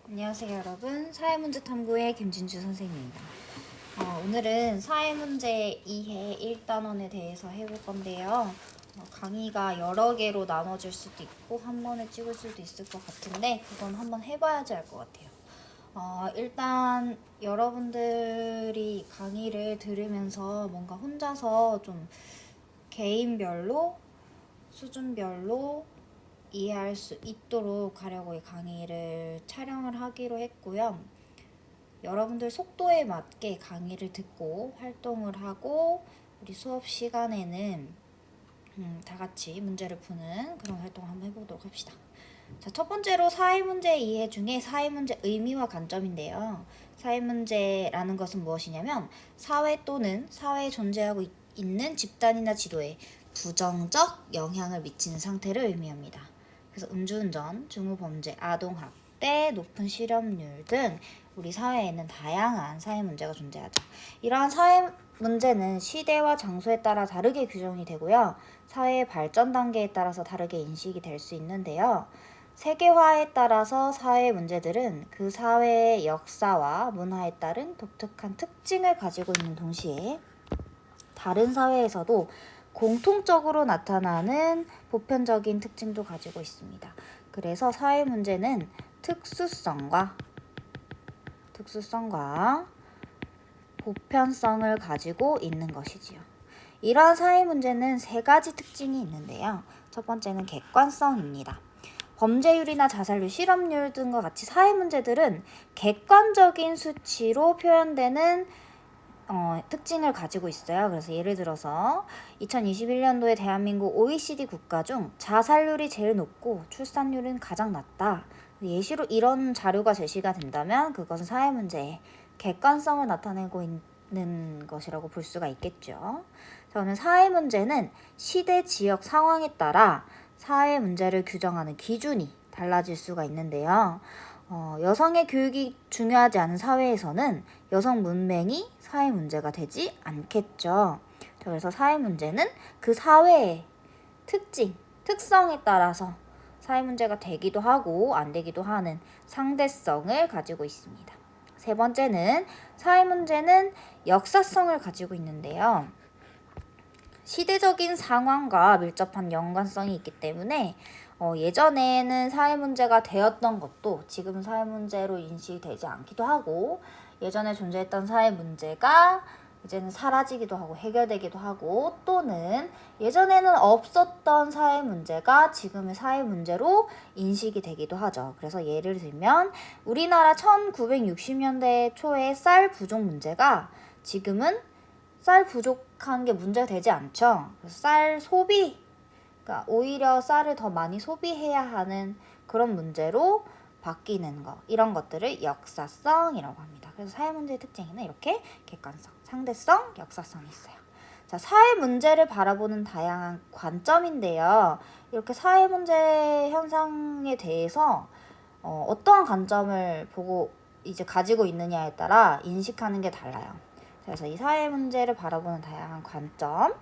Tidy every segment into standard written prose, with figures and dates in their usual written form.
안녕하세요 여러분. 사회문제 탐구의 김진주 선생님입니다. 오늘은 사회문제 2회 1단원에 대해서 해볼 건데요. 강의가 여러 개로 나눠질 수도 있고 한 번에 찍을 수도 있을 것 같은데 그건 한번 해봐야지 알 것 같아요. 일단 여러분들이 강의를 들으면서 뭔가 혼자서 좀 개인별로 수준별로 이해할 수 있도록 하려고 이 강의를 촬영을 하기로 했고요. 여러분들 속도에 맞게 강의를 듣고 활동을 하고 우리 수업 시간에는 다 같이 문제를 푸는 그런 활동을 한번 해보도록 합시다. 자, 첫 번째로 사회문제 이해 중에 사회문제 의미와 관점인데요. 사회문제라는 것은 무엇이냐면 사회 또는 사회에 존재하고 있는 집단이나 지도에 부정적 영향을 미치는 상태를 의미합니다. 그래서 음주운전, 중후범죄, 아동학대, 높은 실업률 등 우리 사회에는 다양한 사회 문제가 존재하죠. 이러한 사회 문제는 시대와 장소에 따라 다르게 규정이 되고요. 사회의 발전 단계에 따라서 다르게 인식이 될 수 있는데요. 세계화에 따라서 사회 문제들은 그 사회의 역사와 문화에 따른 독특한 특징을 가지고 있는 동시에 다른 사회에서도 공통적으로 나타나는 보편적인 특징도 가지고 있습니다. 그래서 사회 문제는 특수성과 보편성을 가지고 있는 것이지요. 이러한 사회 문제는 세 가지 특징이 있는데요. 첫 번째는 객관성입니다. 범죄율이나 자살률, 실업률 등과 같이 사회 문제들은 객관적인 수치로 표현되는 특징을 가지고 있어요. 그래서 예를 들어서 2021년도에 대한민국 OECD 국가 중 자살률이 제일 높고 출산율은 가장 낮다. 예시로 이런 자료가 제시가 된다면 그것은 사회 문제의 객관성을 나타내고 있는 것이라고 볼 수가 있겠죠. 저는 사회 문제는 시대, 지역, 상황에 따라 사회 문제를 규정하는 기준이 달라질 수가 있는데요. 여성의 교육이 중요하지 않은 사회에서는 여성 문맹이 사회 문제가 되지 않겠죠. 그래서 사회 문제는 그 사회의 특성에 따라서 사회 문제가 되기도 하고 안 되기도 하는 상대성을 가지고 있습니다. 세 번째는 사회 문제는 역사성을 가지고 있는데요. 시대적인 상황과 밀접한 연관성이 있기 때문에 예전에는 사회 문제가 되었던 것도 지금 사회 문제로 인식되지 않기도 하고 예전에 존재했던 사회 문제가 이제는 사라지기도 하고 해결되기도 하고 또는 예전에는 없었던 사회 문제가 지금의 사회 문제로 인식이 되기도 하죠. 그래서 예를 들면 우리나라 1960년대 초의 쌀 부족 문제가 지금은 쌀 부족한 게 문제가 되지 않죠. 그래서 쌀 소비, 그러니까 오히려 쌀을 더 많이 소비해야 하는 그런 문제로 바뀌는 거, 이런 것들을 역사성이라고 합니다. 그래서 사회 문제의 특징에는 이렇게 객관성, 상대성, 역사성이 있어요. 자, 사회 문제를 바라보는 다양한 관점인데요. 이렇게 사회 문제 현상에 대해서 어떠한 관점을 보고 이제 가지고 있느냐에 따라 인식하는 게 달라요. 그래서 이 사회 문제를 바라보는 다양한 관점에는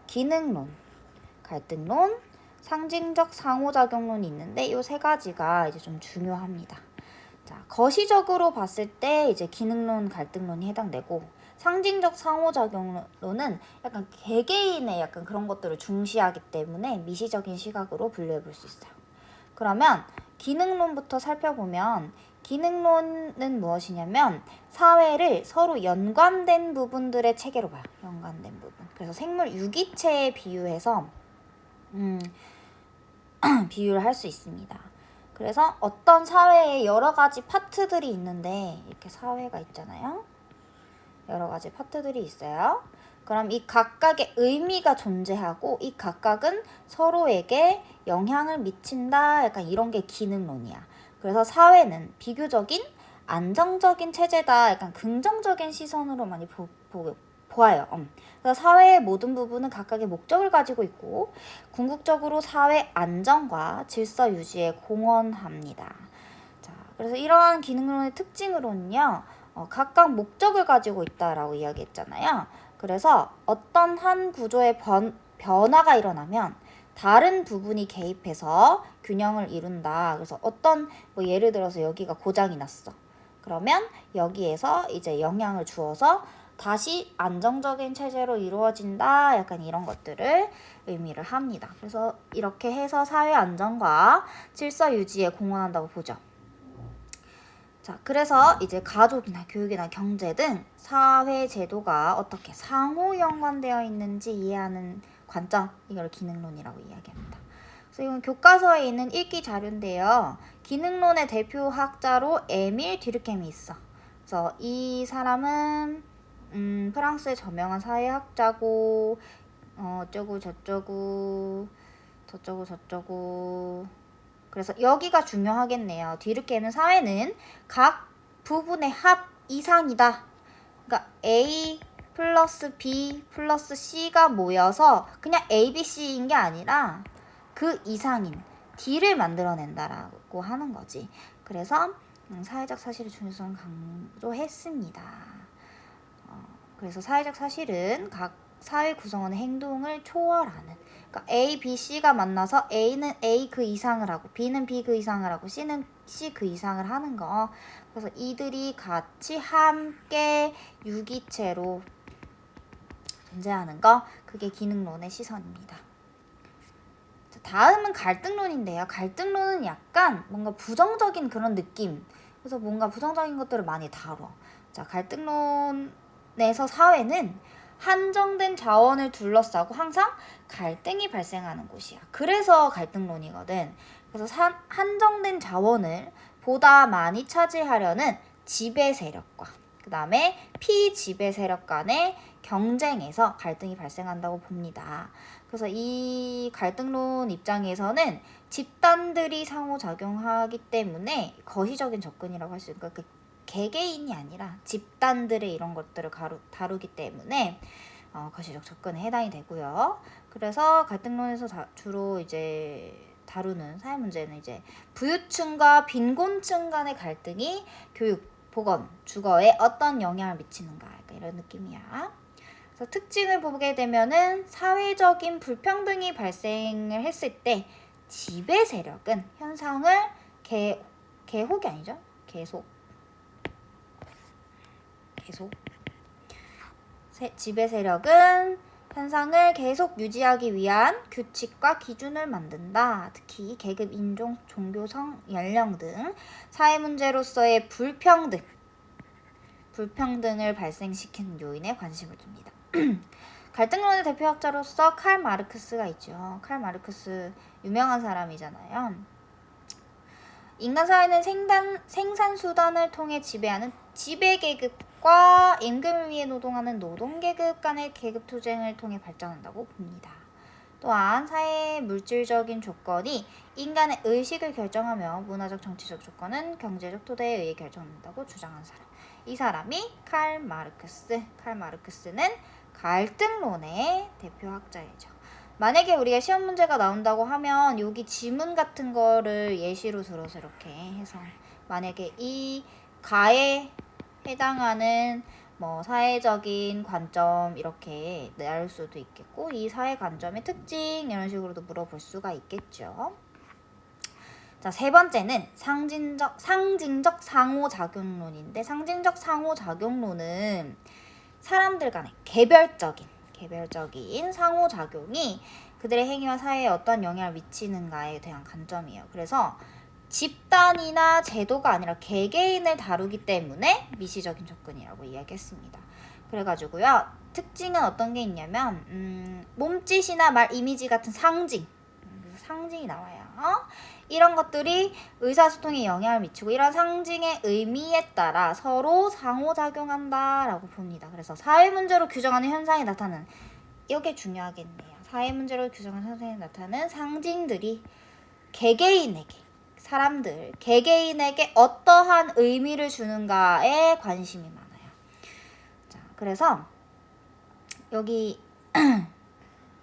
기능론, 갈등론, 상징적 상호작용론이 있는데 이 세 가지가 이제 좀 중요합니다. 자, 거시적으로 봤을 때 이제 기능론, 갈등론이 해당되고 상징적 상호작용론은 약간 개개인의 약간 그런 것들을 중시하기 때문에 미시적인 시각으로 분류해 볼 수 있어요. 그러면 기능론부터 살펴보면 기능론은 무엇이냐면 사회를 서로 연관된 부분들의 체계로 봐요. 연관된 부분. 그래서 생물 유기체에 비유해서 비유를 할 수 있습니다. 그래서 어떤 사회에 여러 가지 파트들이 있는데 이렇게 사회가 있잖아요. 여러 가지 파트들이 있어요. 그럼 이 각각의 의미가 존재하고 이 각각은 서로에게 영향을 미친다. 약간 이런 게 기능론이야. 그래서 사회는 비교적인 안정적인 체제다. 약간 긍정적인 시선으로 많이 보아요. 그래서 사회의 모든 부분은 각각의 목적을 가지고 있고 궁극적으로 사회 안정과 질서 유지에 공헌합니다. 자, 그래서 이러한 기능론의 특징으로는요. 각각 목적을 가지고 있다라고 이야기했잖아요. 그래서 어떤 한 구조의 변화가 일어나면 다른 부분이 개입해서 균형을 이룬다. 그래서 어떤 뭐 예를 들어서 여기가 고장이 났어. 그러면 여기에서 이제 영향을 주어서 다시 안정적인 체제로 이루어진다. 약간 이런 것들을 의미를 합니다. 그래서 이렇게 해서 사회 안정과 질서 유지에 공헌한다고 보죠. 자, 그래서 이제 가족이나 교육이나 경제 등 사회 제도가 어떻게 상호 연관되어 있는지 이해하는 관점, 이걸 기능론이라고 이야기합니다. 그래서 이건 교과서에 있는 읽기 자료인데요. 기능론의 대표학자로 에밀 듀르켐이 있어. 그래서 이 사람은 프랑스의 저명한 사회학자고 어쩌고 저쩌고 그래서 여기가 중요하겠네요. 듀르켐은 사회는 각 부분의 합 이상이다. 그러니까 A 플러스 B 플러스 C가 모여서 그냥 A, B, C인 게 아니라 그 이상인 D를 만들어낸다라고 하는 거지. 그래서 사회적 사실의 중요성을 강조했습니다. 그래서 사회적 사실은 각 사회 구성원의 행동을 초월하는, 그러니까 A, B, C가 만나서 A는 A 그 이상을 하고 B는 B 그 이상을 하고 C는 C 그 이상을 하는 거. 그래서 이들이 같이 함께 유기체로 존재하는 거, 그게 기능론의 시선입니다. 자, 다음은 갈등론인데요. 갈등론은 약간 뭔가 부정적인 그런 느낌, 그래서 뭔가 부정적인 것들을 많이 다뤄. 자, 갈등론에서 사회는 한정된 자원을 둘러싸고 항상 갈등이 발생하는 곳이야. 그래서 갈등론이거든. 그래서 한정된 자원을 보다 많이 차지하려는 지배 세력과 그 다음에 피지배 세력 간의 경쟁에서 갈등이 발생한다고 봅니다. 그래서 이 갈등론 입장에서는 집단들이 상호작용하기 때문에 거시적인 접근이라고 할 수 있으니까 그 개개인이 아니라 집단들의 이런 것들을 다루기 때문에 거시적 접근에 해당이 되고요. 그래서 갈등론에서 주로 이제 다루는 사회 문제는 이제 부유층과 빈곤층 간의 갈등이 교육, 보건, 주거에 어떤 영향을 미치는가, 이런 느낌이야. 그래서 특징을 보게 되면은 사회적인 불평등이 발생을 했을 때 지배 세력은 현상을 계속이 아니죠? 계속 지배 세력은 현상을 계속 유지하기 위한 규칙과 기준을 만든다. 특히 계급, 인종, 종교성, 연령 등 사회 문제로서의 불평등을 발생시키는 요인에 관심을 둡니다. 갈등론의 대표학자로서 칼 마르크스가 있죠. 칼 마르크스 유명한 사람이잖아요. 인간 사회는 생산수단을 통해 지배하는 지배계급과 임금을 위해 노동하는 노동계급 간의 계급투쟁을 통해 발전한다고 봅니다. 또한 사회의 물질적인 조건이 인간의 의식을 결정하며 문화적 정치적 조건은 경제적 토대에 의해 결정된다고 주장한 사람. 이 사람이 칼 마르크스. 칼 마르크스는 갈등론의 대표학자이죠. 만약에 우리가 시험 문제가 나온다고 하면 여기 지문 같은 거를 예시로 들어서 이렇게 해서 만약에 이 가에 해당하는 뭐 사회적인 관점 이렇게 나올 수도 있겠고, 이 사회 관점의 특징 이런 식으로도 물어볼 수가 있겠죠. 자, 세 번째는 상징적 상호작용론인데, 상징적 상호작용론은 사람들 간의 개별적인 상호작용이 그들의 행위와 사회에 어떤 영향을 미치는가에 대한 관점이에요. 그래서 집단이나 제도가 아니라 개개인을 다루기 때문에 미시적인 접근이라고 이야기했습니다. 그래가지고요, 특징은 어떤 게 있냐면 몸짓이나 말, 이미지 같은 상징이 나와요. 이런 것들이 의사소통에 영향을 미치고 이런 상징의 의미에 따라 서로 상호작용한다라고 봅니다. 그래서 사회문제로 규정하는 현상이 나타나는, 이게 중요하겠네요. 사회문제로 규정하는 현상이 나타나는 상징들이 개개인에게 어떠한 의미를 주는가에 관심이 많아요. 자, 그래서 여기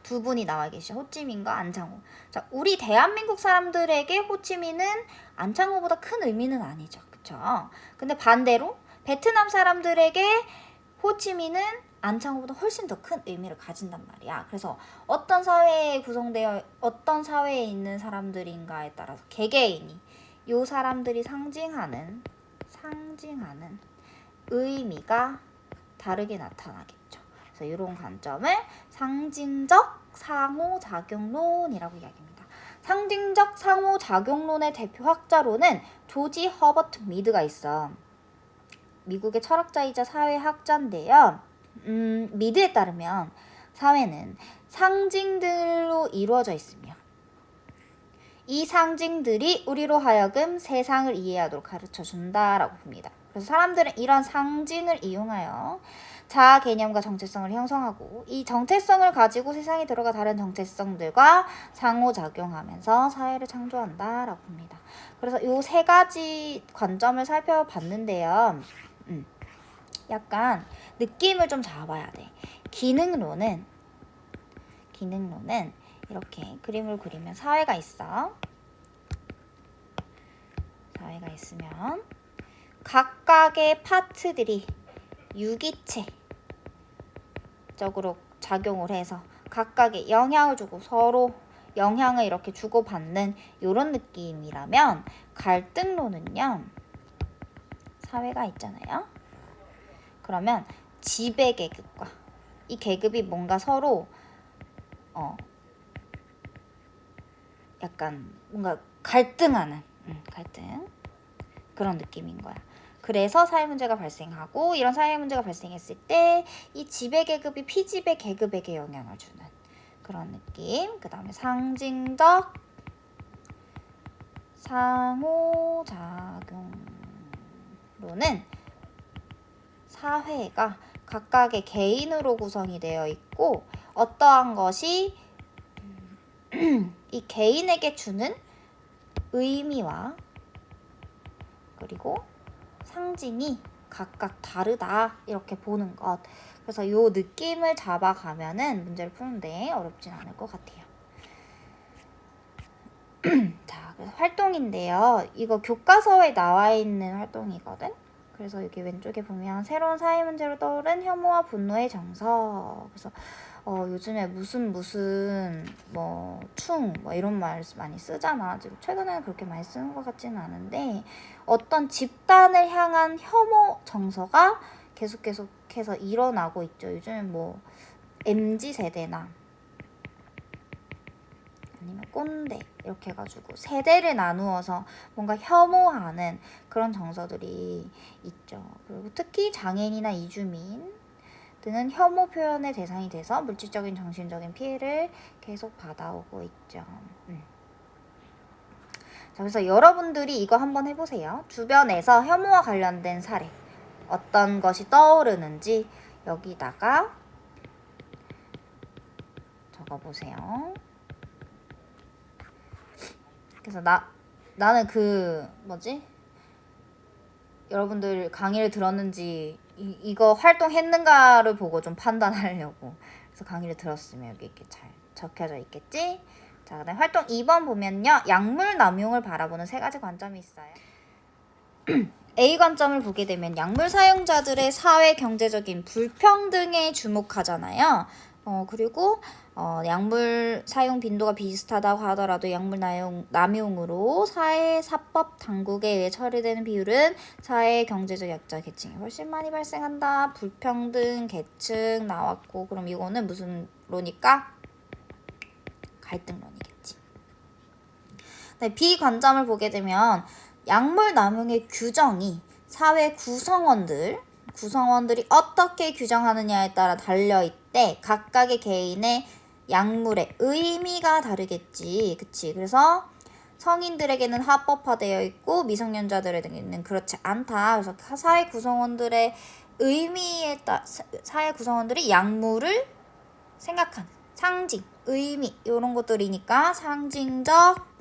두 분이 나와 계시죠. 호치민과 안창호. 자, 우리 대한민국 사람들에게 호치민은 안창호보다 큰 의미는 아니죠. 그쵸? 근데 반대로 베트남 사람들에게 호치민은 안창호보다 훨씬 더 큰 의미를 가진단 말이야. 그래서 어떤 사회에 구성되어 어떤 사회에 있는 사람들인가에 따라서 개개인이 요 사람들이 상징하는 의미가 다르게 나타나겠죠. 그래서 이런 관점을 상징적 상호작용론이라고 이야기합니다. 상징적 상호작용론의 대표 학자로는 조지 허버트 미드가 있어. 미국의 철학자이자 사회학자인데요. 미드에 따르면 사회는 상징들로 이루어져 있으며 이 상징들이 우리로 하여금 세상을 이해하도록 가르쳐 준다라고 봅니다. 그래서 사람들은 이런 상징을 이용하여 자아 개념과 정체성을 형성하고 이 정체성을 가지고 세상에 들어가 다른 정체성들과 상호작용하면서 사회를 창조한다라고 봅니다. 그래서 이 세 가지 관점을 살펴봤는데요. 약간 느낌을 좀 잡아야 돼. 기능론은 이렇게 그림을 그리면 사회가 있어. 사회가 있으면 각각의 파트들이 유기체적으로 작용을 해서 각각의 영향을 주고 서로 영향을 이렇게 주고받는 이런 느낌이라면 갈등론은요. 사회가 있잖아요. 그러면 지배 계급과 이 계급이 뭔가 서로 약간 뭔가 갈등하는 갈등 그런 느낌인 거야. 그래서 사회 문제가 발생하고 이런 사회 문제가 발생했을 때 이 지배 계급이 피지배 계급에게 영향을 주는 그런 느낌. 그 다음에 상징적 상호작용론은 사회가 각각의 개인으로 구성이 되어 있고 어떠한 것이 이 개인에게 주는 의미와 그리고 상징이 각각 다르다 이렇게 보는 것. 그래서 요 느낌을 잡아가면은 문제를 푸는데 어렵진 않을 것 같아요. 자, 그래서 활동인데요. 이거 교과서에 나와 있는 활동이거든. 그래서 여기 왼쪽에 보면 새로운 사회 문제로 떠오른 혐오와 분노의 정서. 그래서 요즘에 무슨 뭐 이런 말 많이 쓰잖아. 최근에는 그렇게 많이 쓰는 것 같지는 않은데 어떤 집단을 향한 혐오 정서가 계속해서 일어나고 있죠. 요즘에 뭐 MZ 세대나 아니면 꼰대 이렇게 해가지고 세대를 나누어서 뭔가 혐오하는 그런 정서들이 있죠. 그리고 특히 장애인이나 이주민 등은 혐오 표현의 대상이 돼서 물질적인 정신적인 피해를 계속 받아오고 있죠. 자, 그래서 여러분들이 이거 한번 해보세요. 주변에서 혐오와 관련된 사례 어떤 것이 떠오르는지 여기다가 적어보세요. 그래서 나는 여러분들 강의를 들었는지 이거 활동했는가를 보고 좀 판단하려고. 그래서 강의를 들었으면 여기 이렇게 잘 적혀져 있겠지? 자, 그다음 활동 2번 보면요. 약물 남용을 바라보는 세 가지 관점이 있어요. A 관점을 보게 되면 약물 사용자들의 사회 경제적인 불평등에 주목하잖아요. 그리고 약물 사용 빈도가 비슷하다고 하더라도 약물 남용으로 사회사법 당국에 의해 처리되는 비율은 사회 경제적 약자 계층이 훨씬 많이 발생한다. 불평등 계층 나왔고 그럼 이거는 무슨 론일까? 갈등론이겠지. 네, B 관점을 보게 되면 약물 남용의 규정이 사회 구성원들이 어떻게 규정하느냐에 따라 달려있대. 각각의 개인의 약물의 의미가 다르겠지. 그치? 그래서 성인들에게는 합법화되어 있고 미성년자들에게는 그렇지 않다. 그래서 사회 구성원들의 사회 구성원들이 약물을 생각하는 상징, 의미 이런 것들이니까 상징적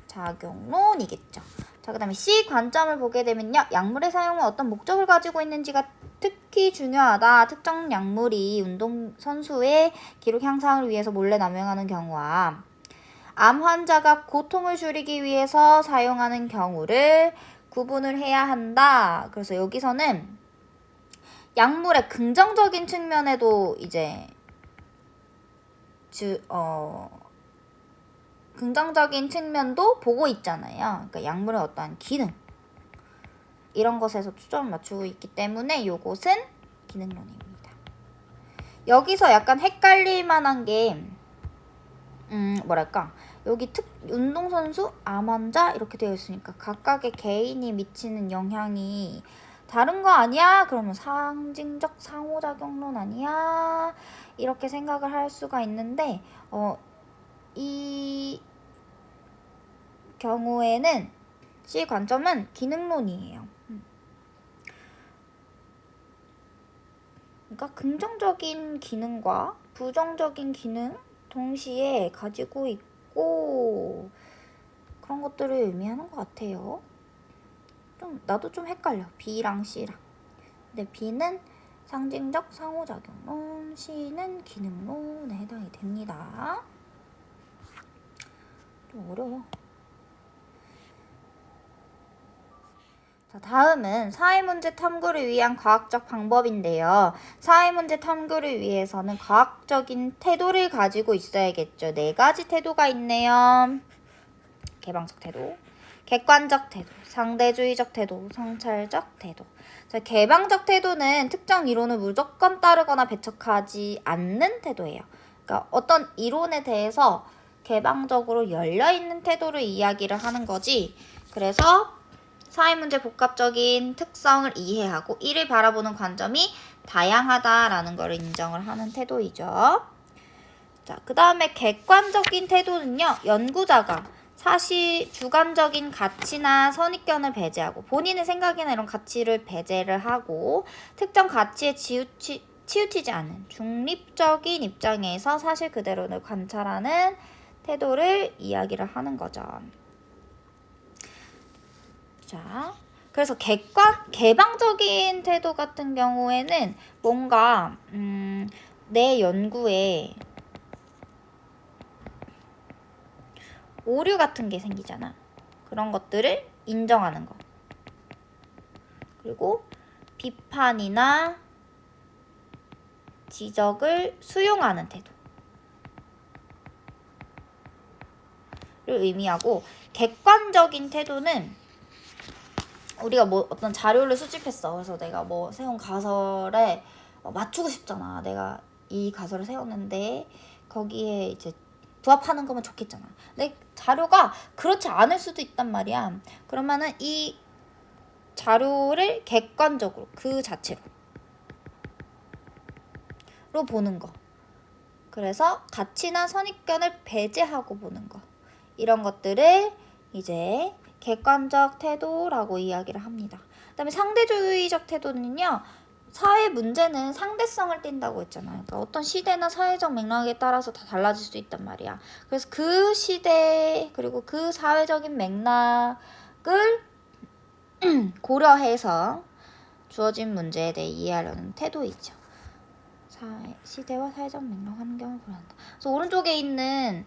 상호작용론이겠죠. 자, 그 다음에 C 관점을 보게 되면요. 약물의 사용은 어떤 목적을 가지고 있는지가 특히 중요하다. 특정 약물이 운동선수의 기록 향상을 위해서 몰래 남용하는 경우와 암 환자가 고통을 줄이기 위해서 사용하는 경우를 구분을 해야 한다. 그래서 여기서는 약물의 긍정적인 측면에도 이제 긍정적인 측면도 보고 있잖아요. 그러니까 약물의 어떠한 기능 이런 것에서 초점을 맞추고 있기 때문에 요것은 기능론입니다. 여기서 약간 헷갈릴 만한 게 뭐랄까 여기 운동선수, 암환자 이렇게 되어 있으니까 각각의 개인이 미치는 영향이 다른 거 아니야? 그러면 상징적 상호작용론 아니야? 이렇게 생각을 할 수가 있는데 이 경우에는 C 관점은 기능론이에요. 그러니까 긍정적인 기능과 부정적인 기능 동시에 가지고 있고 그런 것들을 의미하는 것 같아요. 나도 좀 헷갈려. B랑 C랑. 근데 B는 상징적 상호작용론, C는 기능론에 해당이 됩니다. 좀 어려워. 자, 다음은 사회문제 탐구를 위한 과학적 방법인데요. 사회문제 탐구를 위해서는 과학적인 태도를 가지고 있어야겠죠. 4가지 태도가 있네요. 개방적 태도, 객관적 태도, 상대주의적 태도, 성찰적 태도. 자, 개방적 태도는 특정 이론을 무조건 따르거나 배척하지 않는 태도예요. 그러니까 어떤 이론에 대해서 개방적으로 열려있는 태도를 이야기를 하는 거지. 그래서 사회문제 복합적인 특성을 이해하고 이를 바라보는 관점이 다양하다라는 걸 인정을 하는 태도이죠. 자, 그 다음에 객관적인 태도는요. 연구자가 사실 주관적인 가치나 선입견을 배제하고 본인의 생각이나 이런 가치를 배제를 하고 특정 가치에 치우치지 않는 중립적인 입장에서 사실 그대로를 관찰하는 태도를 이야기를 하는 거죠. 자, 그래서 개방적인 태도 같은 경우에는 뭔가 내 연구에 오류 같은 게 생기잖아. 그런 것들을 인정하는 거. 그리고 비판이나 지적을 수용하는 태도를 의미하고 객관적인 태도는 우리가 뭐 어떤 자료를 수집했어. 그래서 내가 뭐 세운 가설에 맞추고 싶잖아. 내가 이 가설을 세웠는데 거기에 이제 부합하는 거면 좋겠잖아. 근데 자료가 그렇지 않을 수도 있단 말이야. 그러면은 이 자료를 객관적으로 그 자체로 보는 거. 그래서 가치나 선입견을 배제하고 보는 거. 이런 것들을 이제 객관적 태도라고 이야기를 합니다. 그 다음에 상대주의적 태도는요. 사회 문제는 상대성을 띈다고 했잖아요. 그러니까 어떤 시대나 사회적 맥락에 따라서 다 달라질 수 있단 말이야. 그래서 그 시대 그리고 그 사회적인 맥락을 고려해서 주어진 문제에 대해 이해하려는 태도이죠. 시대와 사회적 맥락 환경을 고려한다. 그래서 오른쪽에 있는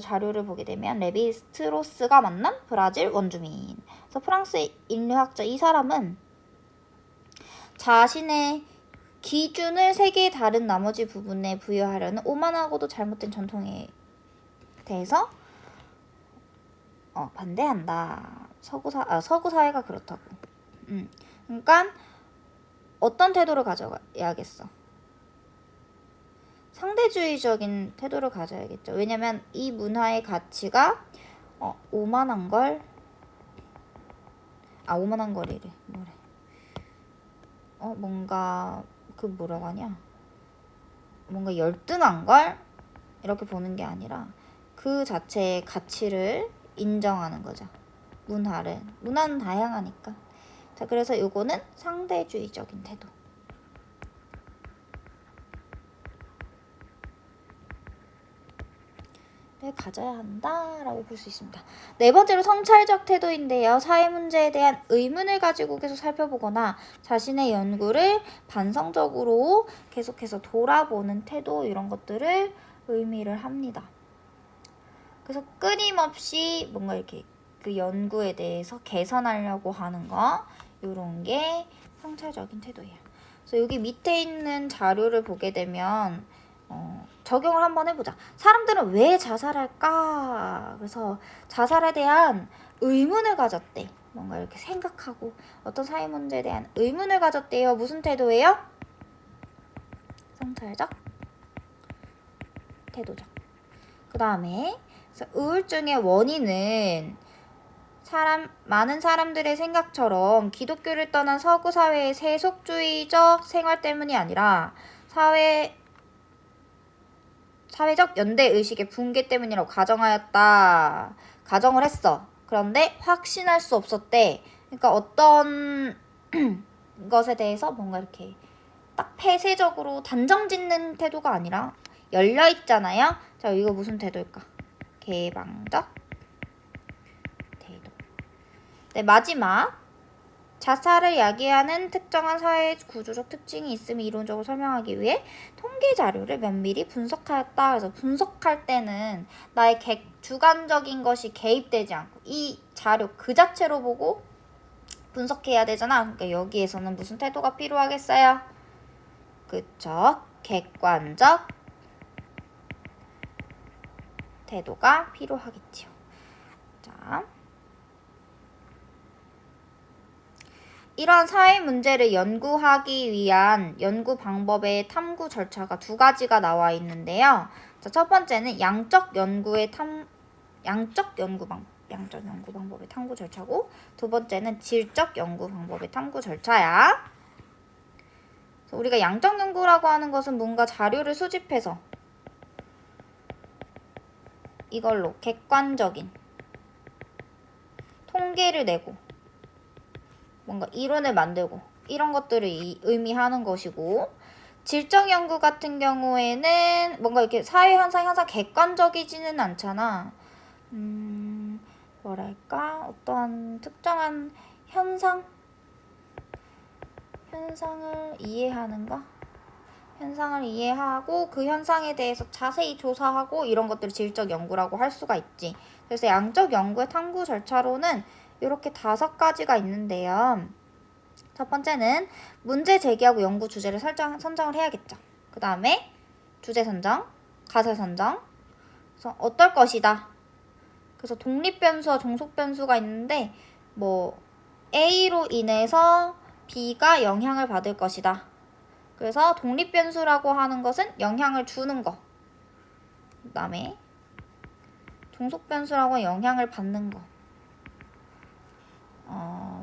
자료를 보게 되면 레비스트로스가 만난 브라질 원주민. 그래서 프랑스 인류학자 이 사람은 자신의 기준을 세계의 다른 나머지 부분에 부여하려는 오만하고도 잘못된 전통에 대해서 반대한다. 서구 사회가 그렇다고. 그러니까 어떤 태도를 가져야겠어? 상대주의적인 태도를 가져야겠죠. 왜냐면 이 문화의 가치가 오만한 거리래. 뭐래? 뭔가 뭐라고 하냐? 뭔가 열등한 걸 이렇게 보는 게 아니라 그 자체의 가치를 인정하는 거죠. 문화는 다양하니까. 자, 그래서 요거는 상대주의적인 태도. 가져야 한다라고 볼 수 있습니다. 4번째로 성찰적 태도인데요. 사회 문제에 대한 의문을 가지고 계속 살펴보거나 자신의 연구를 반성적으로 계속해서 돌아보는 태도 이런 것들을 의미를 합니다. 그래서 끊임없이 뭔가 이렇게 그 연구에 대해서 개선하려고 하는 거, 이런 게 성찰적인 태도예요. 그래서 여기 밑에 있는 자료를 보게 되면 적용을 한번 해보자. 사람들은 왜 자살할까? 그래서 자살에 대한 의문을 가졌대. 뭔가 이렇게 생각하고 어떤 사회 문제에 대한 의문을 가졌대요. 무슨 태도예요? 성찰적 태도죠. 그 다음에 우울증의 원인은 많은 사람들의 생각처럼 기독교를 떠난 서구 사회의 세속주의적 생활 때문이 아니라 사회적 연대의식의 붕괴 때문이라고 가정을 했어. 그런데 확신할 수 없었대. 그러니까 어떤 것에 대해서 뭔가 이렇게 딱 폐쇄적으로 단정짓는 태도가 아니라 열려있잖아요. 자, 이거 무슨 태도일까? 개방적 태도. 네, 마지막. 자살을 야기하는 특정한 사회 구조적 특징이 있음을 이론적으로 설명하기 위해 통계 자료를 면밀히 분석하였다. 그래서 분석할 때는 나의 주관적인 것이 개입되지 않고 이 자료 그 자체로 보고 분석해야 되잖아. 그러니까 여기에서는 무슨 태도가 필요하겠어요? 그쵸? 객관적 태도가 필요하겠죠. 자, 이러한 사회 문제를 연구하기 위한 연구 방법의 탐구 절차가 두 가지가 나와 있는데요. 자, 첫 번째는 양적 연구 방법의 탐구 절차고, 두 번째는 질적 연구 방법의 탐구 절차야. 우리가 양적 연구라고 하는 것은 뭔가 자료를 수집해서 이걸로 객관적인 통계를 내고 뭔가 이론을 만들고 이런 것들을 의미하는 것이고, 질적 연구 같은 경우에는 뭔가 이렇게 사회 현상이 항상 객관적이지는 않잖아. 뭐랄까, 어떠한 특정한 현상을 이해하는 거? 현상을 이해하고 그 현상에 대해서 자세히 조사하고 이런 것들을 질적 연구라고 할 수가 있지. 그래서 양적 연구의 탐구 절차로는 이렇게 5가지가 있는데요. 첫 번째는 문제 제기하고 연구 주제를 선정을 해야겠죠. 그 다음에 주제 선정, 가설 선정. 그래서 어떨 것이다. 그래서 독립 변수와 종속 변수가 있는데 A로 인해서 B가 영향을 받을 것이다. 그래서 독립 변수라고 하는 것은 영향을 주는 거. 그 다음에 종속 변수라고 하는 영향을 받는 거.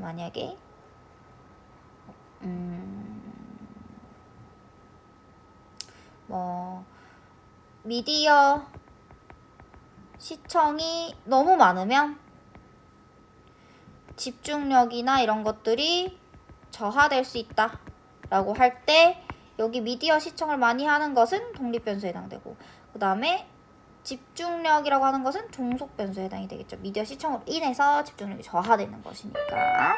만약에 미디어 시청이 너무 많으면 집중력이나 이런 것들이 저하될 수 있다 라고 할 때 여기 미디어 시청을 많이 하는 것은 독립 변수에 해당되고, 그 다음에 집중력이라고 하는 것은 종속 변수에 해당이 되겠죠. 미디어 시청으로 인해서 집중력이 저하되는 것이니까.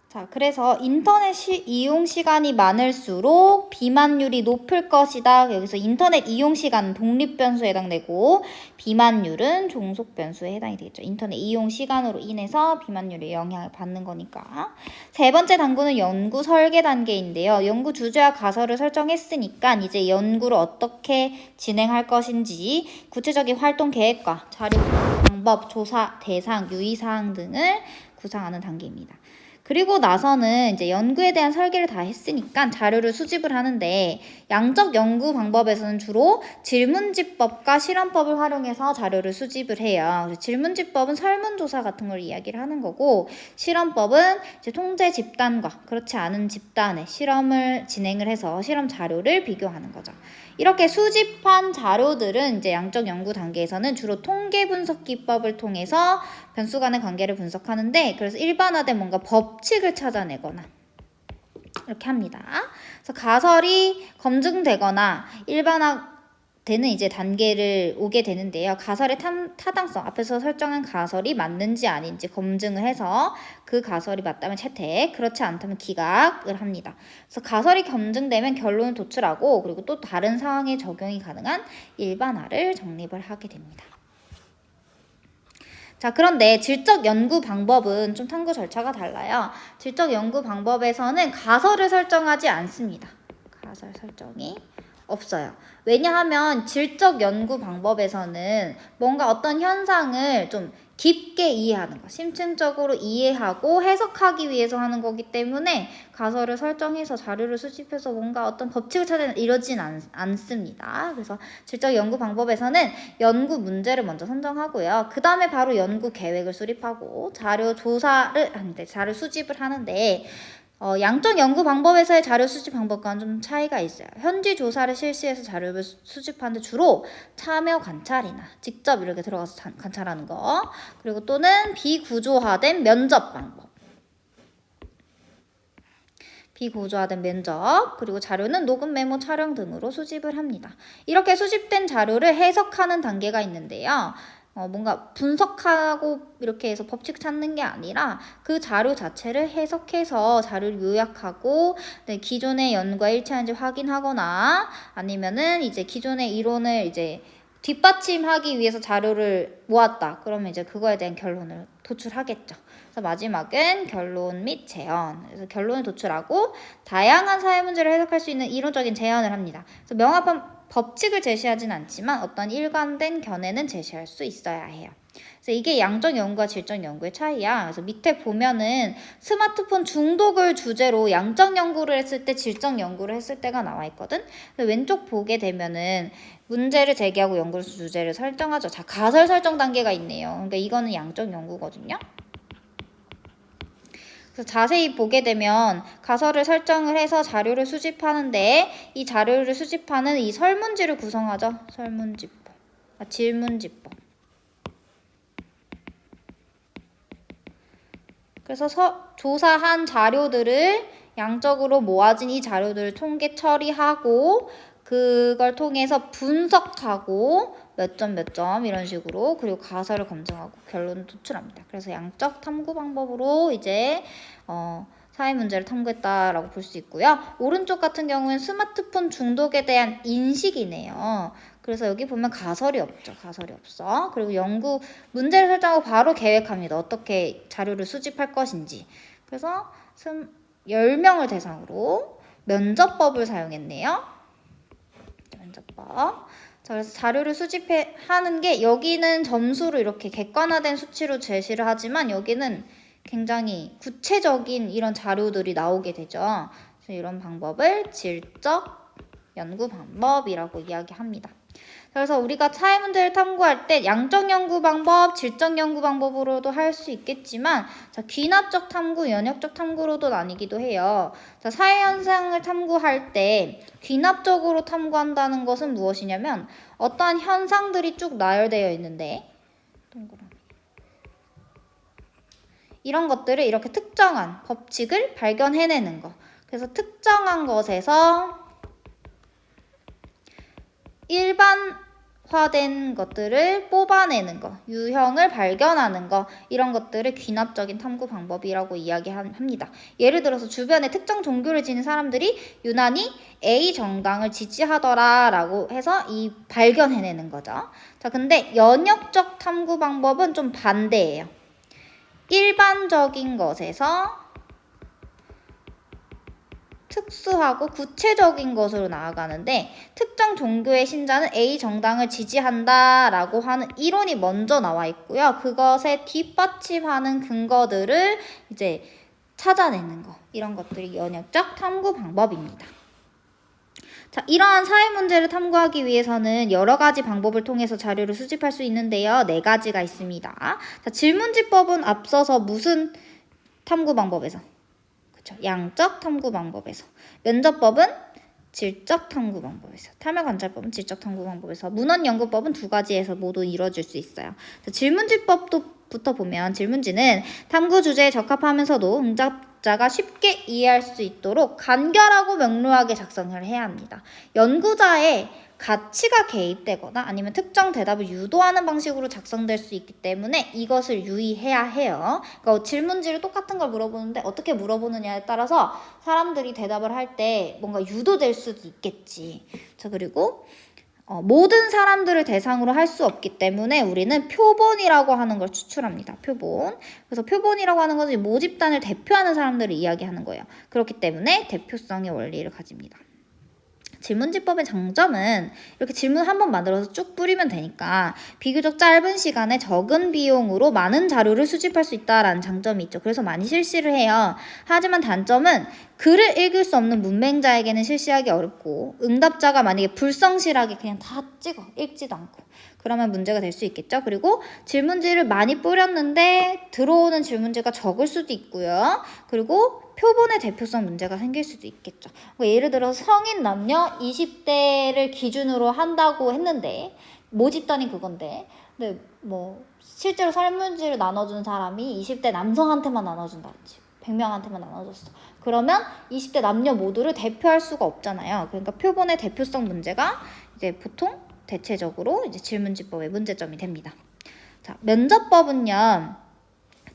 자, 그래서 인터넷 이용 시간이 많을수록 비만율이 높을 것이다. 여기서 인터넷 이용 시간은 독립 변수에 해당되고 비만율은 종속 변수에 해당이 되겠죠. 인터넷 이용 시간으로 인해서 비만율에 영향을 받는 거니까. 세 번째 단계는 연구 설계 단계인데요. 연구 주제와 가설을 설정했으니까 이제 연구를 어떻게 진행할 것인지 구체적인 활동 계획과 자료 방법, 조사 대상, 유의사항 등을 구상하는 단계입니다. 그리고 나서는 이제 연구에 대한 설계를 다 했으니까 자료를 수집을 하는데, 양적 연구 방법에서는 주로 질문지법과 실험법을 활용해서 자료를 수집을 해요. 그래서 질문지법은 설문조사 같은 걸 이야기를 하는 거고, 실험법은 이제 통제 집단과 그렇지 않은 집단의 실험을 진행을 해서 실험 자료를 비교하는 거죠. 이렇게 수집한 자료들은 이제 양적 연구 단계에서는 주로 통계 분석 기법을 통해서 변수 간의 관계를 분석하는데, 그래서 일반화된 뭔가 법칙을 찾아내거나 이렇게 합니다. 그래서 가설이 검증되거나 일반화되는 이제 단계를 오게 되는데요. 가설의 타당성, 앞에서 설정한 가설이 맞는지 아닌지 검증을 해서 그 가설이 맞다면 채택, 그렇지 않다면 기각을 합니다. 그래서 가설이 검증되면 결론을 도출하고, 그리고 또 다른 상황에 적용이 가능한 일반화를 정립을 하게 됩니다. 자, 그런데 질적 연구 방법은 좀 탐구 절차가 달라요. 질적 연구 방법에서는 가설을 설정하지 않습니다. 가설 설정이 없어요. 왜냐하면 질적 연구 방법에서는 뭔가 어떤 현상을 좀 깊게 이해하는 거, 심층적으로 이해하고 해석하기 위해서 하는 거기 때문에 가설을 설정해서 자료를 수집해서 뭔가 어떤 법칙을 찾아내는 이러진 않습니다. 그래서 질적 연구 방법에서는 연구 문제를 먼저 선정하고요. 그 다음에 바로 연구 계획을 수립하고 자료 수집을 하는데 양적 연구 방법에서의 자료 수집 방법과는 좀 차이가 있어요. 현지 조사를 실시해서 자료를 수집하는데 주로 참여 관찰이나 직접 이렇게 들어가서 관찰하는 거, 그리고 또는 비구조화된 면접 방법. 비구조화된 면접, 그리고 자료는 녹음, 메모, 촬영 등으로 수집을 합니다. 이렇게 수집된 자료를 해석하는 단계가 있는데요. 뭔가 분석하고 이렇게 해서 법칙 찾는 게 아니라 그 자료 자체를 해석해서 자료를 요약하고 기존의 연구와 일치하는지 확인하거나 아니면은 이제 기존의 이론을 이제 뒷받침하기 위해서 자료를 모았다. 그러면 이제 그거에 대한 결론을 도출하겠죠. 그래서 마지막은 결론 및 재현. 그래서 결론을 도출하고 다양한 사회 문제를 해석할 수 있는 이론적인 재현을 합니다. 그래서 명확한 법칙을 제시하진 않지만 어떤 일관된 견해는 제시할 수 있어야 해요. 그래서 이게 양적 연구와 질적 연구의 차이야. 그래서 밑에 보면은 스마트폰 중독을 주제로 양적 연구를 했을 때 질적 연구를 했을 때가 나와 있거든. 그래서 왼쪽 보게 되면은 문제를 제기하고 연구 주제를 설정하죠. 자, 가설 설정 단계가 있네요. 그러니까 이거는 양적 연구거든요. 그래서 자세히 보게 되면 가설을 설정을 해서 자료를 수집하는데 이 자료를 수집하는 이 설문지를 구성하죠. 설문지법. 질문지법. 그래서 조사한 자료들을 양적으로 모아진 이 자료들을 통계 처리하고 그걸 통해서 분석하고 몇 점 이런 식으로 그리고 가설을 검증하고 결론을 도출합니다. 그래서 양적 탐구 방법으로 이제 사회 문제를 탐구했다라고 볼 수 있고요. 오른쪽 같은 경우는 스마트폰 중독에 대한 인식이네요. 그래서 여기 보면 가설이 없죠. 가설이 없어. 그리고 연구 문제를 설정하고 바로 계획합니다. 어떻게 자료를 수집할 것인지. 그래서 10명을 대상으로 면접법을 사용했네요. 면접법. 자, 그래서 자료를 수집하는 게 여기는 점수로 이렇게 객관화된 수치로 제시를 하지만 여기는 굉장히 구체적인 이런 자료들이 나오게 되죠. 그래서 이런 방법을 질적 연구 방법이라고 이야기합니다. 그래서 우리가 사회 문제를 탐구할 때 양적 연구 방법, 질적 연구 방법으로도 할 수 있겠지만 자, 귀납적 탐구, 연역적 탐구로도 나뉘기도 해요. 자, 사회 현상을 탐구할 때 귀납적으로 탐구한다는 것은 무엇이냐면 어떠한 현상들이 쭉 나열되어 있는데 이런 것들을 이렇게 특정한 법칙을 발견해내는 거. 그래서 특정한 것에서 일반화된 것들을 뽑아내는 거, 유형을 발견하는 거, 이런 것들을 귀납적인 탐구 방법이라고 이야기합니다. 예를 들어서 주변에 특정 종교를 지닌 사람들이 유난히 A 정당을 지지하더라 라고 해서 이 발견해내는 거죠. 자, 근데 연역적 탐구 방법은 좀 반대예요. 일반적인 것에서 특수하고 구체적인 것으로 나아가는데 특정 종교의 신자는 A 정당을 지지한다 라고 하는 이론이 먼저 나와 있고요. 그것에 뒷받침하는 근거들을 이제 찾아내는 거. 이런 것들이 연역적 탐구 방법입니다. 자, 이러한 사회 문제를 탐구하기 위해서는 여러 가지 방법을 통해서 자료를 수집할 수 있는데요. 4가지가 있습니다. 자, 질문지법은 앞서서 무슨 탐구 방법에서? 그쵸, 양적 탐구 방법에서. 면접법은 질적 탐구 방법에서. 참여관찰법은 질적 탐구 방법에서. 문헌연구법은 2가지에서 모두 이루어질 수 있어요. 자, 질문지법부터 보면 질문지는 탐구 주제에 적합하면서도 응답자가 쉽게 이해할 수 있도록 간결하고 명료하게 작성을 해야 합니다. 연구자의 가치가 개입되거나 아니면 특정 대답을 유도하는 방식으로 작성될 수 있기 때문에 이것을 유의해야 해요. 그러니까 질문지를 똑같은 걸 물어보는데 어떻게 물어보느냐에 따라서 사람들이 대답을 할 때 뭔가 유도될 수도 있겠지. 자, 그리고 모든 사람들을 대상으로 할 수 없기 때문에 우리는 표본이라고 하는 걸 추출합니다. 표본. 그래서 표본이라고 하는 것은 모집단을 대표하는 사람들을 이야기하는 거예요. 그렇기 때문에 대표성의 원리를 가집니다. 질문지법의 장점은 이렇게 질문 한 번 만들어서 쭉 뿌리면 되니까 비교적 짧은 시간에 적은 비용으로 많은 자료를 수집할 수 있다라는 장점이 있죠. 그래서 많이 실시를 해요. 하지만 단점은 글을 읽을 수 없는 문맹자에게는 실시하기 어렵고 응답자가 만약에 불성실하게 그냥 다 찍어 읽지도 않고 그러면 문제가 될 수 있겠죠. 그리고 질문지를 많이 뿌렸는데 들어오는 질문지가 적을 수도 있고요. 그리고 표본의 대표성 문제가 생길 수도 있겠죠. 예를 들어서 성인 남녀 20대를 기준으로 한다고 했는데 모집단이 그건데 근데 뭐 실제로 설문지를 나눠주는 사람이 20대 남성한테만 나눠준다든지 100명한테만 나눠줬어. 그러면 20대 남녀 모두를 대표할 수가 없잖아요. 그러니까 표본의 대표성 문제가 이제 보통 대체적으로 이제 질문지법의 문제점이 됩니다. 자, 면접법은요.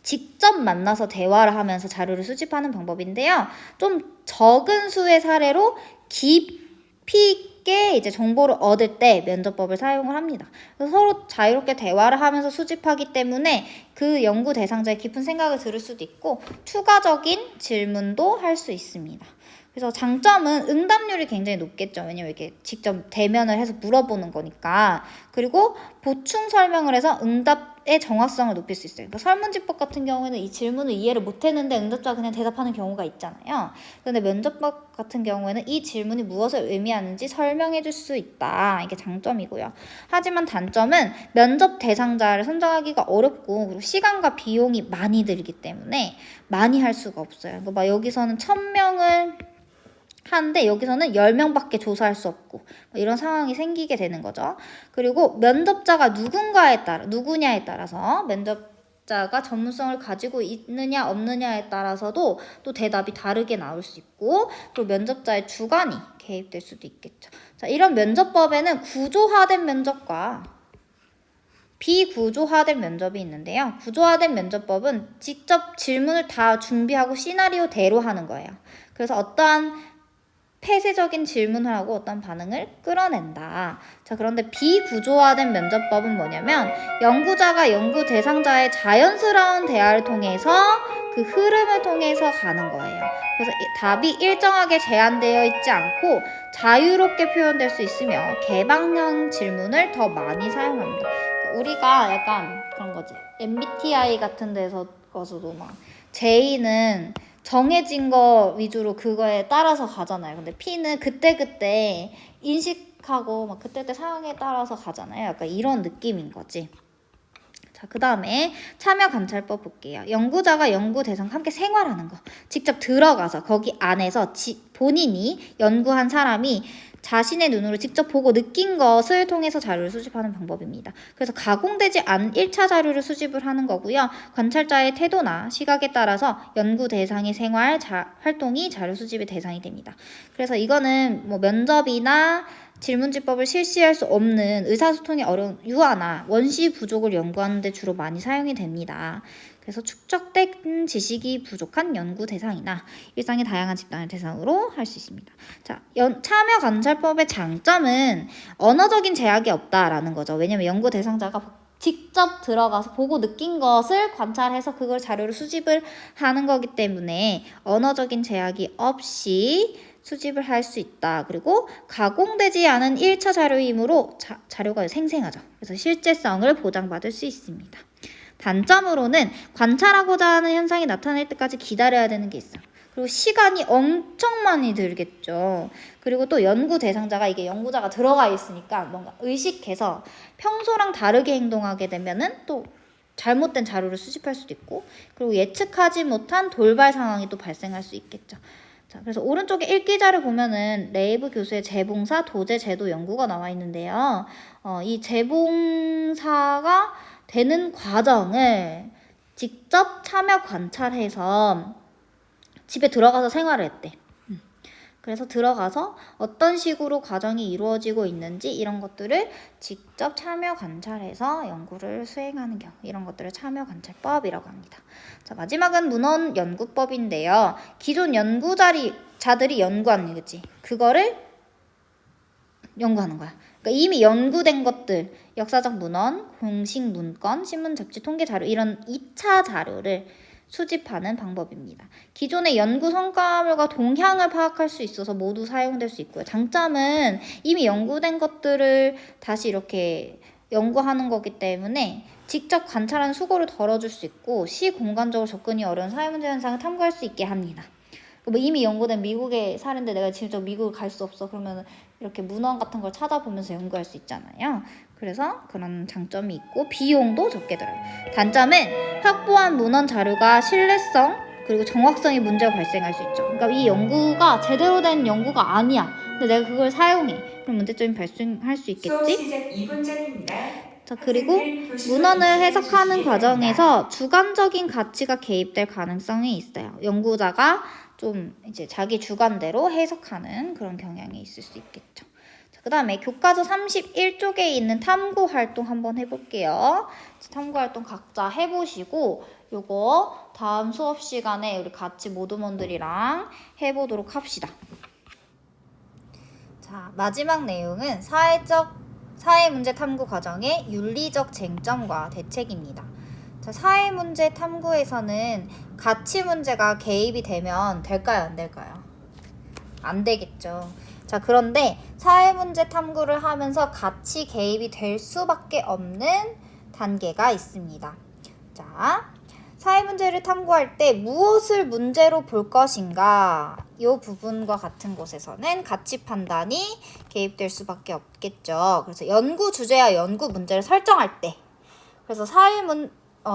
직접 만나서 대화를 하면서 자료를 수집하는 방법인데요. 좀 적은 수의 사례로 깊이 있게 이제 정보를 얻을 때 면접법을 사용을 합니다. 그래서 서로 자유롭게 대화를 하면서 수집하기 때문에 그 연구 대상자의 깊은 생각을 들을 수도 있고 추가적인 질문도 할 수 있습니다. 그래서 장점은 응답률이 굉장히 높겠죠. 왜냐면 이렇게 직접 대면을 해서 물어보는 거니까. 그리고 보충 설명을 해서 응답의 정확성을 높일 수 있어요. 그러니까 설문지법 같은 경우에는 이 질문을 이해를 못했는데 응답자가 그냥 대답하는 경우가 있잖아요. 그런데 면접법 같은 경우에는 이 질문이 무엇을 의미하는지 설명해 줄 수 있다. 이게 장점이고요. 하지만 단점은 면접 대상자를 선정하기가 어렵고 그리고 시간과 비용이 많이 들기 때문에 많이 할 수가 없어요. 그러니까 막 여기서는 1000명을 하는데 여기서는 10명밖에 조사할 수 없고 이런 상황이 생기게 되는 거죠. 그리고 면접자가 누구냐에 따라서 면접자가 전문성을 가지고 있느냐 없느냐에 따라서도 또 대답이 다르게 나올 수 있고 또 면접자의 주관이 개입될 수도 있겠죠. 자, 이런 면접법에는 구조화된 면접과 비구조화된 면접이 있는데요. 구조화된 면접법은 직접 질문을 다 준비하고 시나리오대로 하는 거예요. 그래서 어떠한 폐쇄적인 질문을 하고 어떤 반응을 끌어낸다. 자, 그런데 비구조화된 면접법은 뭐냐면 연구자가 연구 대상자의 자연스러운 대화를 통해서 그 흐름을 통해서 가는 거예요. 그래서 답이 일정하게 제한되어 있지 않고 자유롭게 표현될 수 있으며 개방형 질문을 더 많이 사용합니다. 우리가 약간 그런 거지. MBTI 같은 데서도 막 J는 정해진 거 위주로 그거에 따라서 가잖아요. 근데 P는 그때그때 인식하고 막 그때그때 상황에 따라서 가잖아요. 약간 이런 느낌인 거지. 자, 그 다음에 참여 관찰법 볼게요. 연구자가 연구 대상과 함께 생활하는 거. 직접 들어가서 거기 안에서 본인이 연구한 사람이 자신의 눈으로 직접 보고 느낀 것을 통해서 자료를 수집하는 방법입니다. 그래서 가공되지 않은 1차 자료를 수집을 하는 거고요. 관찰자의 태도나 시각에 따라서 연구 대상의 생활, 활동이 자료 수집의 대상이 됩니다. 그래서 이거는 뭐 면접이나 질문지법을 실시할 수 없는 의사소통이 어려운 유아나 원시 부족을 연구하는 데 주로 많이 사용이 됩니다. 그래서 축적된 지식이 부족한 연구 대상이나 일상의 다양한 집단을 대상으로 할 수 있습니다. 자, 참여 관찰법의 장점은 언어적인 제약이 없다라는 거죠. 왜냐면 연구 대상자가 직접 들어가서 보고 느낀 것을 관찰해서 그걸 자료로 수집을 하는 거기 때문에 언어적인 제약이 없이 수집을 할 수 있다. 그리고 가공되지 않은 1차 자료이므로 자료가 생생하죠. 그래서 실제성을 보장받을 수 있습니다. 단점으로는 관찰하고자 하는 현상이 나타날 때까지 기다려야 되는 게 있어요. 그리고 시간이 엄청 많이 들겠죠. 그리고 또 연구 대상자가 이게 연구자가 들어가 있으니까 뭔가 의식해서 평소랑 다르게 행동하게 되면은 또 잘못된 자료를 수집할 수도 있고 그리고 예측하지 못한 돌발 상황이 또 발생할 수 있겠죠. 자, 그래서 오른쪽에 읽기자를 보면은 레이브 교수의 재봉사 도제 제도 연구가 나와 있는데요. 이 재봉사가 되는 과정을 직접 참여 관찰해서 집에 들어가서 생활을 했대. 그래서 들어가서 어떤 식으로 과정이 이루어지고 있는지 이런 것들을 직접 참여 관찰해서 연구를 수행하는 경우 이런 것들을 참여 관찰법이라고 합니다. 자, 마지막은 문헌 연구법인데요. 기존 연구자들이 연구한 거지. 그거를 연구하는 거야. 그러니까 이미 연구된 것들, 역사적 문헌, 공식 문건, 신문, 잡지, 통계 자료 이런 2차 자료를 수집하는 방법입니다. 기존의 연구 성과물과 동향을 파악할 수 있어서 모두 사용될 수 있고요. 장점은 이미 연구된 것들을 다시 이렇게 연구하는 거기 때문에 직접 관찰하는 수고를 덜어줄 수 있고 시공간적으로 접근이 어려운 사회문제 현상을 탐구할 수 있게 합니다. 뭐 이미 연구된 미국에 사는데 내가 직접 미국을 갈 수 없어. 그러면 이렇게 문헌 같은 걸 찾아보면서 연구할 수 있잖아요. 그래서 그런 장점이 있고 비용도 적게 들어요. 단점은 확보한 문헌 자료가 신뢰성 그리고 정확성의 문제가 발생할 수 있죠. 그러니까 이 연구가 제대로 된 연구가 아니야. 근데 내가 그걸 사용해. 그럼 문제점이 발생할 수 있겠지? 수업 시작 2분 전입니다. 자, 그리고 문헌을 해석하는 과정에서 주관적인 가치가 개입될 가능성이 있어요. 연구자가 좀 이제 자기 주관대로 해석하는 그런 경향이 있을 수 있겠죠. 자, 그 다음에 교과서 31쪽에 있는 탐구 활동 한번 해볼게요. 탐구 활동 각자 해보시고 요거 다음 수업 시간에 우리 같이 모두먼들이랑 해보도록 합시다. 자, 마지막 내용은 사회문제 탐구 과정의 윤리적 쟁점과 대책입니다. 자, 사회문제 탐구에서는 가치 문제가 개입이 되면 될까요? 안 될까요? 안 되겠죠. 자, 그런데 사회문제 탐구를 하면서 가치 개입이 될 수밖에 없는 단계가 있습니다. 자, 사회문제를 탐구할 때 무엇을 문제로 볼 것인가 이 부분과 같은 곳에서는 가치 판단이 개입될 수밖에 없겠죠. 그래서 연구 주제와 연구 문제를 설정할 때 그래서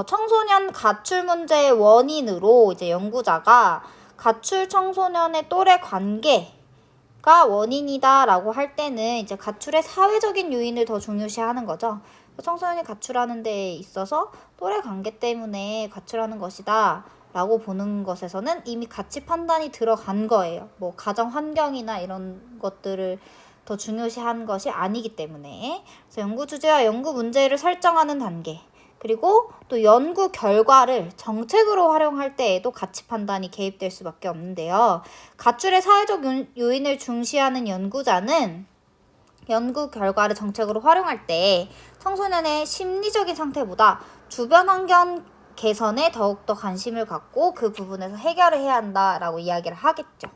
청소년 가출 문제의 원인으로 이제 연구자가 가출 청소년의 또래 관계가 원인이다라고 할 때는 이제 가출의 사회적인 요인을 더 중요시하는 거죠. 청소년이 가출하는 데 있어서 또래 관계 때문에 가출하는 것이다 라고 보는 것에서는 이미 가치 판단이 들어간 거예요. 뭐 가정 환경이나 이런 것들을 더 중요시한 것이 아니기 때문에. 그래서 연구 주제와 연구 문제를 설정하는 단계 그리고 또 연구 결과를 정책으로 활용할 때에도 가치 판단이 개입될 수밖에 없는데요. 가출의 사회적 요인을 중시하는 연구자는 연구 결과를 정책으로 활용할 때 청소년의 심리적인 상태보다 주변 환경 개선에 더욱더 관심을 갖고 그 부분에서 해결을 해야 한다라고 이야기를 하겠죠.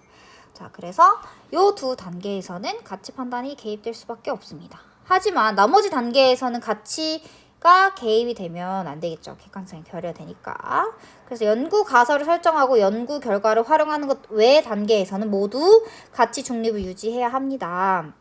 자, 그래서 이 두 단계에서는 가치 판단이 개입될 수밖에 없습니다. 하지만 나머지 단계에서는 가치가 개입이 되면 안 되겠죠. 객관성이 결여되니까. 그래서 연구 가설을 설정하고 연구 결과를 활용하는 것 외의 단계에서는 모두 가치 중립을 유지해야 합니다.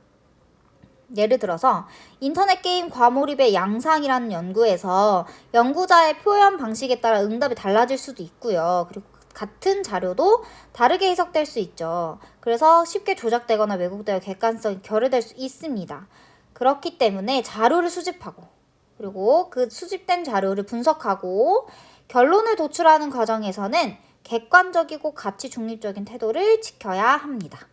예를 들어서 인터넷 게임 과몰입의 양상이라는 연구에서 연구자의 표현 방식에 따라 응답이 달라질 수도 있고요. 그리고 같은 자료도 다르게 해석될 수 있죠. 그래서 쉽게 조작되거나 왜곡되어 객관성이 결여될 수 있습니다. 그렇기 때문에 자료를 수집하고 그리고 그 수집된 자료를 분석하고 결론을 도출하는 과정에서는 객관적이고 가치 중립적인 태도를 지켜야 합니다.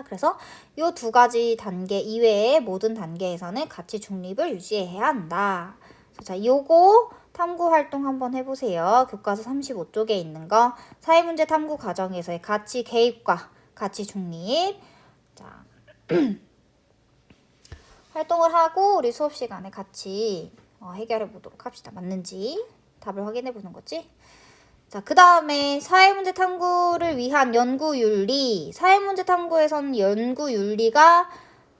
그래서 이 두 가지 단계 이외의 모든 단계에서는 가치 중립을 유지해야 한다. 자, 요거 탐구 활동 한번 해보세요. 교과서 35쪽에 있는 거 사회문제 탐구 과정에서의 가치 개입과 가치 중립. 자, 활동을 하고 우리 수업 시간에 같이 해결해 보도록 합시다. 맞는지 답을 확인해 보는 거지. 자, 그 다음에 사회문제 탐구를 위한 연구윤리. 사회문제 탐구에서는 연구윤리가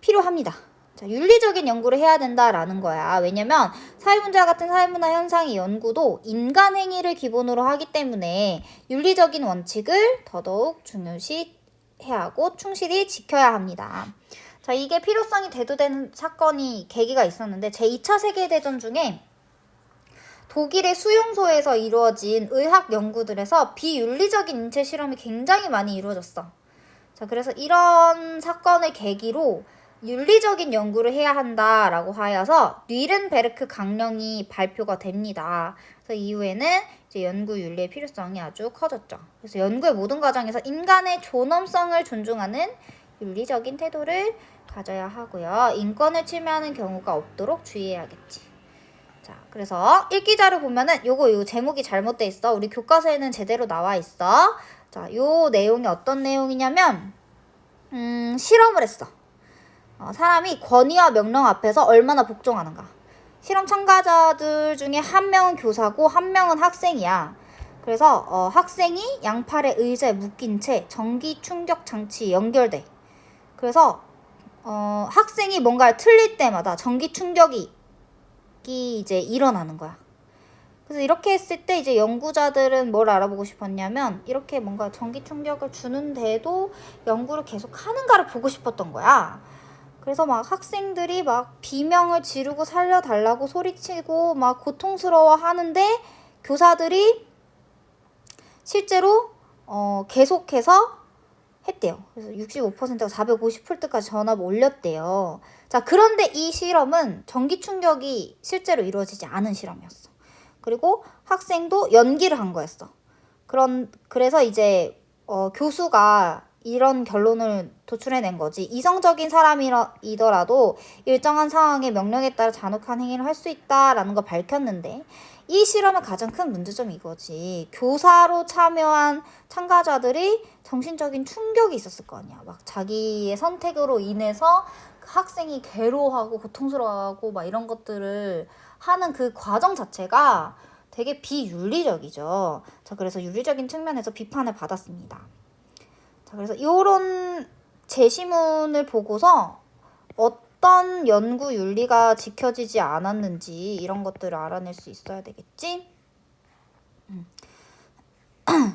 필요합니다. 자, 윤리적인 연구를 해야 된다라는 거야. 왜냐면 사회문제와 같은 사회문화 현상의 연구도 인간 행위를 기본으로 하기 때문에 윤리적인 원칙을 더더욱 중요시해야 하고 충실히 지켜야 합니다. 자, 이게 필요성이 대두되는 사건이 계기가 있었는데 제2차 세계대전 중에 독일의 수용소에서 이루어진 의학 연구들에서 비윤리적인 인체 실험이 굉장히 많이 이루어졌어. 자, 그래서 이런 사건을 계기로 윤리적인 연구를 해야 한다라고 하여서 뉘른베르크 강령이 발표가 됩니다. 그래서 이후에는 이제 연구 윤리의 필요성이 아주 커졌죠. 그래서 연구의 모든 과정에서 인간의 존엄성을 존중하는 윤리적인 태도를 가져야 하고요. 인권을 침해하는 경우가 없도록 주의해야겠지. 자, 그래서 읽기자를 보면은 요거 제목이 잘못돼 있어. 우리 교과서에는 제대로 나와 있어. 자, 요 내용이 어떤 내용이냐면 실험을 했어. 사람이 권위와 명령 앞에서 얼마나 복종하는가. 실험 참가자들 중에 한 명은 교사고 한 명은 학생이야. 그래서 학생이 양팔의 의자에 묶인 채 전기 충격 장치에 연결돼. 그래서 학생이 뭔가 틀릴 때마다 전기 충격이 이제 일어나는 거야. 그래서 이렇게 했을 때 이제 연구자들은 뭘 알아보고 싶었냐면 이렇게 뭔가 전기 충격을 주는데도 연구를 계속 하는가를 보고 싶었던 거야. 그래서 막 학생들이 막 비명을 지르고 살려달라고 소리치고 막 고통스러워 하는데 교사들이 실제로 계속해서 했대요. 그래서 65%가 450V까지 전압을 올렸대요. 자, 그런데 이 실험은 전기 충격이 실제로 이루어지지 않은 실험이었어. 그리고 학생도 연기를 한 거였어. 그래서 이제 교수가 이런 결론을 도출해낸 거지. 이성적인 사람이더라도 일정한 상황에 명령에 따라 잔혹한 행위를 할 수 있다라는 걸 밝혔는데 이 실험의 가장 큰 문제점이 이거지. 교사로 참여한 참가자들이 정신적인 충격이 있었을 거 아니야. 막 자기의 선택으로 인해서 학생이 괴로워하고 고통스러워하고 막 이런 것들을 하는 그 과정 자체가 되게 비윤리적이죠. 자, 그래서 윤리적인 측면에서 비판을 받았습니다. 자, 그래서 이런 제시문을 보고서 어떤 연구 윤리가 지켜지지 않았는지 이런 것들을 알아낼 수 있어야 되겠지?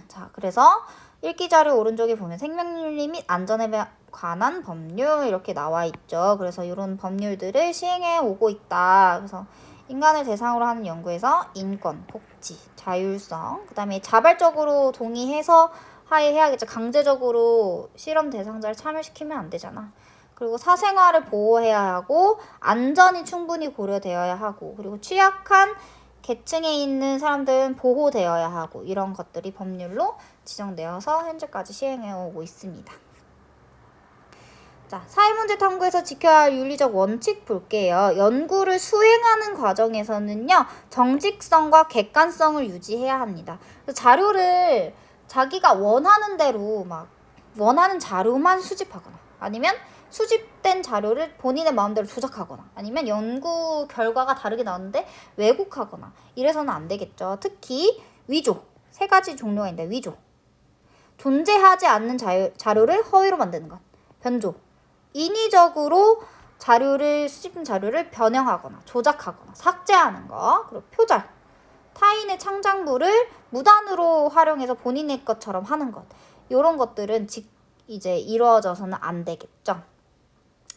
자, 그래서 읽기 자료 오른쪽에 보면 생명윤리 및 안전에 관한 법률 이렇게 나와 있죠. 그래서 이런 법률들을 시행해 오고 있다. 그래서 인간을 대상으로 하는 연구에서 인권, 복지, 자율성, 그 다음에 자발적으로 동의해서 해야겠죠. 강제적으로 실험 대상자를 참여시키면 안 되잖아. 그리고 사생활을 보호해야 하고 안전이 충분히 고려되어야 하고 그리고 취약한 계층에 있는 사람들은 보호되어야 하고 이런 것들이 법률로 지정되어서 현재까지 시행해 오고 있습니다. 자, 사회문제 탐구에서 지켜야 할 윤리적 원칙 볼게요. 연구를 수행하는 과정에서는요, 정직성과 객관성을 유지해야 합니다. 자료를 자기가 원하는 대로 막 원하는 자료만 수집하거나 아니면 수집된 자료를 본인의 마음대로 조작하거나 아니면 연구 결과가 다르게 나왔는데 왜곡하거나 이래서는 안 되겠죠. 특히 위조, 3가지 종류가 있는데 위조, 존재하지 않는 자료를 허위로 만드는 것, 변조, 인위적으로 수집된 자료를 변형하거나 조작하거나 삭제하는 거, 그리고 표절, 타인의 창작물을 무단으로 활용해서 본인의 것처럼 하는 것, 이런 것들은 이제 이루어져서는 안 되겠죠.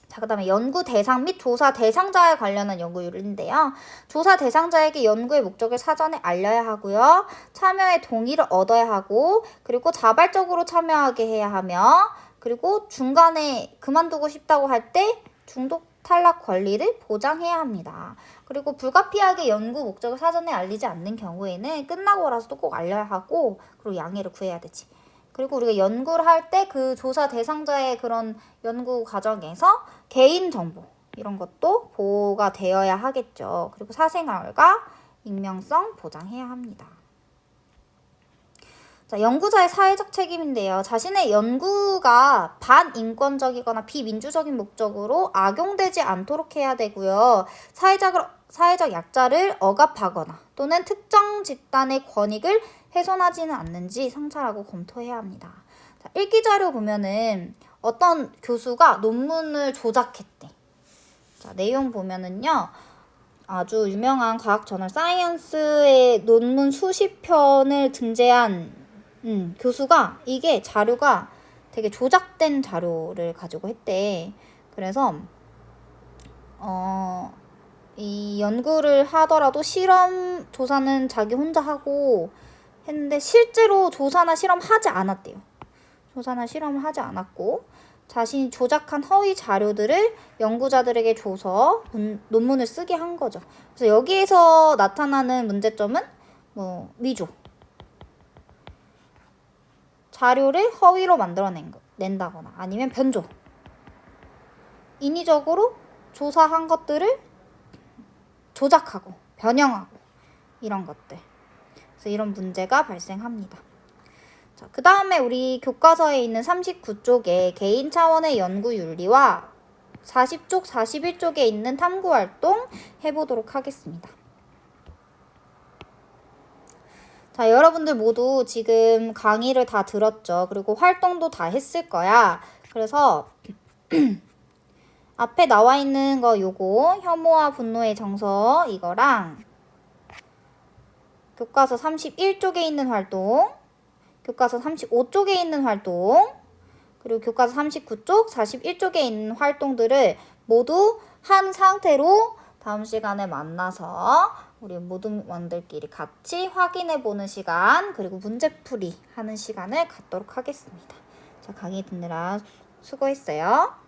자, 그 다음에 연구 대상 및 조사 대상자에 관련한 연구윤리인데요. 조사 대상자에게 연구의 목적을 사전에 알려야 하고요. 참여의 동의를 얻어야 하고 그리고 자발적으로 참여하게 해야 하며 그리고 중간에 그만두고 싶다고 할 때 중독 탈락 권리를 보장해야 합니다. 그리고 불가피하게 연구 목적을 사전에 알리지 않는 경우에는 끝나고라서도 꼭 알려야 하고 그리고 양해를 구해야 되지. 그리고 우리가 연구를 할 때 그 조사 대상자의 그런 연구 과정에서 개인정보 이런 것도 보호가 되어야 하겠죠. 그리고 사생활과 익명성 보장해야 합니다. 자, 연구자의 사회적 책임인데요. 자신의 연구가 반인권적이거나 비민주적인 목적으로 악용되지 않도록 해야 되고요. 사회적 약자를 억압하거나 또는 특정 집단의 권익을 훼손하지는 않는지 성찰하고 검토해야 합니다. 자, 읽기 자료 보면은 어떤 교수가 논문을 조작했대. 자, 내용 보면은요. 아주 유명한 과학 저널 사이언스의 논문 수십 편을 등재한 교수가 이게 자료가 되게 조작된 자료를 가지고 했대. 그래서 이 연구를 하더라도 실험 조사는 자기 혼자 하고 했는데 실제로 조사나 실험하지 않았대요. 조사나 실험을 하지 않았고 자신이 조작한 허위 자료들을 연구자들에게 줘서 논문을 쓰게 한 거죠. 그래서 여기에서 나타나는 문제점은 위조. 자료를 허위로 만들어낸다거나 아니면 변조. 인위적으로 조사한 것들을 조작하고 변형하고 이런 것들. 그래서 이런 문제가 발생합니다. 자, 그 다음에 우리 교과서에 있는 39쪽에 개인 차원의 연구 윤리와 40쪽, 41쪽에 있는 탐구 활동 해보도록 하겠습니다. 자, 여러분들 모두 지금 강의를 다 들었죠? 그리고 활동도 다 했을 거야. 그래서 앞에 나와 있는 거 요거 혐오와 분노의 정서 이거랑 교과서 31쪽에 있는 활동, 교과서 35쪽에 있는 활동, 그리고 교과서 39쪽, 41쪽에 있는 활동들을 모두 한 상태로 다음 시간에 만나서 우리 모두원들끼리 같이 확인해보는 시간, 그리고 문제풀이 하는 시간을 갖도록 하겠습니다. 자, 강의 듣느라 수고했어요.